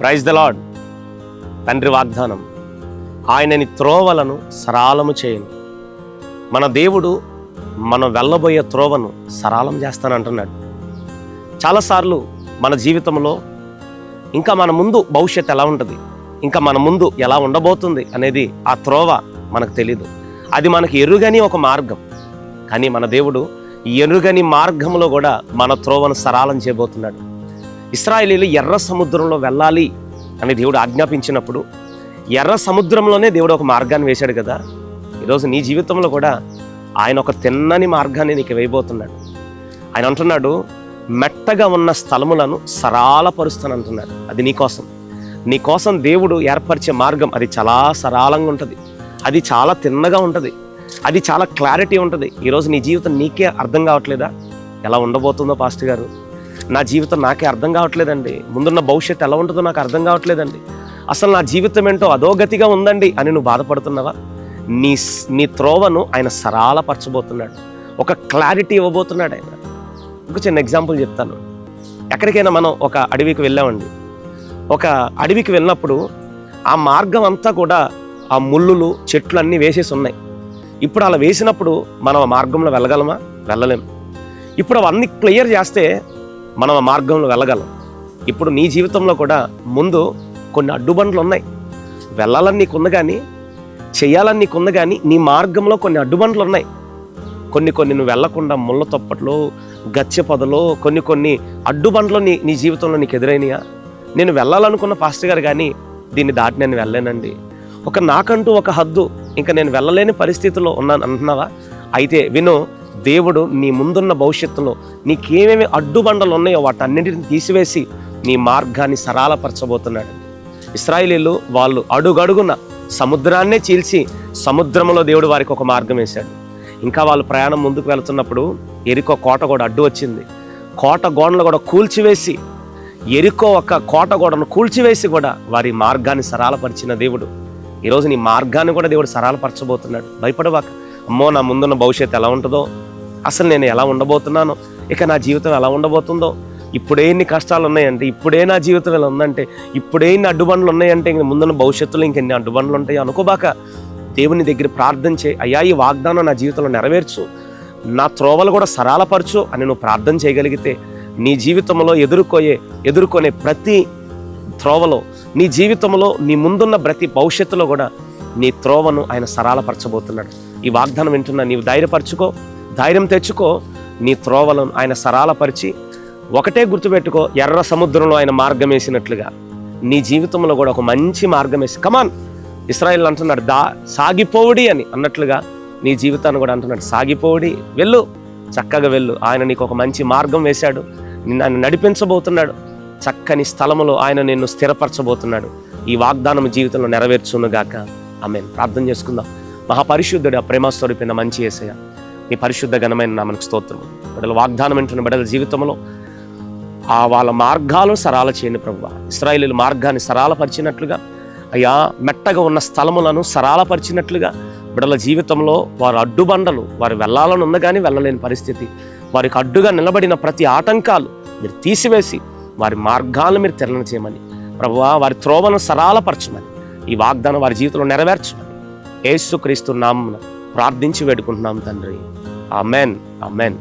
Praise the lord. తండ్రి వాగ్దానం, ఆయనని త్రోవలను సరాలము చేయను. మన దేవుడు మనం వెళ్ళబోయే త్రోవను సరాలం చేస్తానంటున్నాడు. చాలాసార్లు మన జీవితంలో ఇంకా మన ముందు భవిష్యత్తు ఎలా ఉంటుంది, ఇంకా మన ముందు ఎలా ఉండబోతుంది అనేది ఆ త్రోవ మనకు తెలీదు. అది మనకి ఎరుగని ఒక మార్గం. కానీ మన దేవుడు ఈ ఎరుగని మార్గంలో కూడా మన త్రోవను సరాలం చేయబోతున్నాడు. ఇశ్రాయేలీయులు ఎర్ర సముద్రంలో వెళ్ళాలి అని దేవుడు ఆజ్ఞాపించినప్పుడు ఎర్ర సముద్రంలోనే దేవుడు ఒక మార్గాన్ని వేశాడు కదా. ఈరోజు నీ జీవితంలో కూడా ఆయన ఒక తిన్నని మార్గాన్ని నీకు వేయబోతున్నాడు. ఆయన అంటున్నాడు, మెట్టగా ఉన్న స్థలములను సరాలపరుస్తాను అంటున్నాడు. అది నీకోసం దేవుడు ఏర్పరిచే మార్గం అది చాలా సరళంగా ఉంటుంది, అది చాలా తిన్నగా ఉంటుంది, అది చాలా క్లారిటీ ఉంటుంది. ఈరోజు నీ జీవితం నీకే అర్థం కావట్లేదా? ఎలా ఉండబోతుందో పాస్టర్ గారు, నా జీవితం నాకే అర్థం కావట్లేదండి, ముందున్న భవిష్యత్తు ఎలా ఉంటుందో నాకు అర్థం కావట్లేదండి, అసలు నా జీవితం ఏంటో అధోగతిగా ఉందండి అని నువ్వు బాధపడుతున్నావా? నీ త్రోవను ఆయన సరళపరచబోతున్నాడు, ఒక క్లారిటీ ఇవ్వబోతున్నాడు ఆయన. ఒక చిన్న ఎగ్జాంపుల్ చెప్తాను. ఎక్కడికైనా మనం ఒక అడవికి వెళ్ళామండి. ఒక అడవికి వెళ్ళినప్పుడు ఆ మార్గం అంతా కూడా ఆ ముళ్ళులు చెట్లు అన్నీ వేసేసి ఉన్నాయి. ఇప్పుడు అలా వేసినప్పుడు మనం ఆ మార్గంలో వెళ్ళగలమా? వెళ్ళలేము. ఇప్పుడు అవన్నీ క్లియర్ చేస్తే మనం ఆ మార్గంలో వెళ్ళగలం. ఇప్పుడు నీ జీవితంలో కూడా ముందు కొన్ని అడ్డుబండ్లు ఉన్నాయి. వెళ్ళాలని నీకుంది కానీ, చెయ్యాలని నీకుంది కానీ, నీ మార్గంలో కొన్ని అడ్డుబండ్లు ఉన్నాయి. కొన్ని నువ్వు వెళ్లకుండా ముళ్ళ తొప్పట్లు, గచ్చె పొదలు, కొన్ని అడ్డుబండ్లు నీ జీవితంలో నీకు ఎదురైనయా? నేను వెళ్ళాలనుకున్న పాస్టర్ గారు కానీ దీన్ని దాటి నేను వెళ్ళలేనండి, నాకంటూ ఒక హద్దు, ఇంకా నేను వెళ్ళలేని పరిస్థితిలో ఉన్నాను అంటున్నావా? అయితే విను, దేవుడు నీ ముందున్న భవిష్యత్తులో నీకేమేమి అడ్డుబండలు ఉన్నాయో వాటన్నింటిని తీసివేసి నీ మార్గాన్ని సరళపరచబోతున్నాడు. ఇశ్రాయేలీయులు వాళ్ళు అడుగడుగున సముద్రాన్నే చీల్చి సముద్రంలో దేవుడు వారికి ఒక మార్గం వేశాడు. ఇంకా వాళ్ళు ప్రయాణం ముందుకు వెళుతున్నప్పుడు ఎరికో కోట కూడా అడ్డు వచ్చింది. కోట గోడలు కూడా కూల్చివేసి, ఎరికో ఒక కోట గోడను కూల్చివేసి కూడా వారి మార్గాన్ని సరళపరిచిన దేవుడు ఈరోజు నీ మార్గాన్ని కూడా దేవుడు సరళపరచబోతున్నాడు. భయపడవాక. అమ్మో, నా ముందున్న భవిష్యత్తు ఎలా ఉంటుందో, అసలు నేను ఎలా ఉండబోతున్నానో, ఇక నా జీవితం ఎలా ఉండబోతుందో, ఇప్పుడే ఇన్ని కష్టాలు ఉన్నాయంటే, ఇప్పుడే నా జీవితం ఎలా ఉందంటే, ఇప్పుడే ఇన్ని అడ్డుబండ్లు ఉన్నాయంటే, ఇంక ముందున్న భవిష్యత్తులో ఇంకెన్ని అడ్డుబండ్లు ఉంటాయి అనుకోబాక. దేవుని దగ్గర ప్రార్థన చేయి, అయ్యా ఈ వాగ్దానం నా జీవితంలో నెరవేర్చు, నా త్రోవలు కూడా సరళపరచు అని నువ్వు ప్రార్థన చేయగలిగితే నీ జీవితంలో ఎదుర్కొనే ప్రతి త్రోవలో, నీ జీవితంలో నీ ముందున్న ప్రతి భవిష్యత్తులో కూడా నీ త్రోవను ఆయన సరళపరచబోతున్నాడు. ఈ వాగ్దానం వింటున్నా నీవు ధైర్యం తెచ్చుకో. నీ త్రోవలను ఆయన సరళపరిచి, ఒకటే గుర్తుపెట్టుకో, ఎర్ర సముద్రంలో ఆయన మార్గం వేసినట్లుగా నీ జీవితంలో కూడా ఒక మంచి మార్గం వేసి, కమాన్ ఇశ్రాయేలు అంటున్నాడు సాగిపోవుడి అని అన్నట్లుగా నీ జీవితాన్ని కూడా అంటున్నాడు, సాగిపోవుడి, వెళ్ళు, చక్కగా వెళ్ళు. ఆయన నీకు ఒక మంచి మార్గం వేశాడు, నిన్ను నడిపించబోతున్నాడు, చక్కని స్థలములో ఆయన నిన్ను స్థిరపరచబోతున్నాడు. ఈ వాగ్దానం జీవితంలో నెరవేర్చునుగాక. ఆమేన్. ప్రార్థన చేసుకుందాం. మహాపరిశుద్ధుడు, ప్రేమ స్వరూపిన మంచి యేసయ్య, నీ పరిశుద్ధ ఘనమైన నామమునకు స్తోత్రం. బిడ్డల వాగ్దానం వింటున్న బిడ్డల జీవితంలో వాళ్ళ మార్గాలను సరళ చేయండి ప్రభువా. ఇశ్రాయేలీయుల మార్గాన్ని సరళపరిచినట్లుగా, అయ్యా మెట్టగా ఉన్న స్థలములను సరళపరిచినట్లుగా బిడ్డల జీవితంలో వారి అడ్డుబండలు, వారు వెళ్ళాలని ఉంది కానీ వెళ్ళలేని పరిస్థితి, వారికి అడ్డుగా నిలబడిన ప్రతి ఆటంకాలు మీరు తీసివేసి వారి మార్గాలను మీరు తెరణ చేయమని ప్రభువా, వారి త్రోవను సరళపరచమని, ఈ వాగ్దానం వారి జీవితంలో నెరవేర్చమని యేసుక్రీస్తు నామమున ప్రార్థించి వేడుకుంటున్నాం తండ్రి. ఆమెన్. ఆమెన్.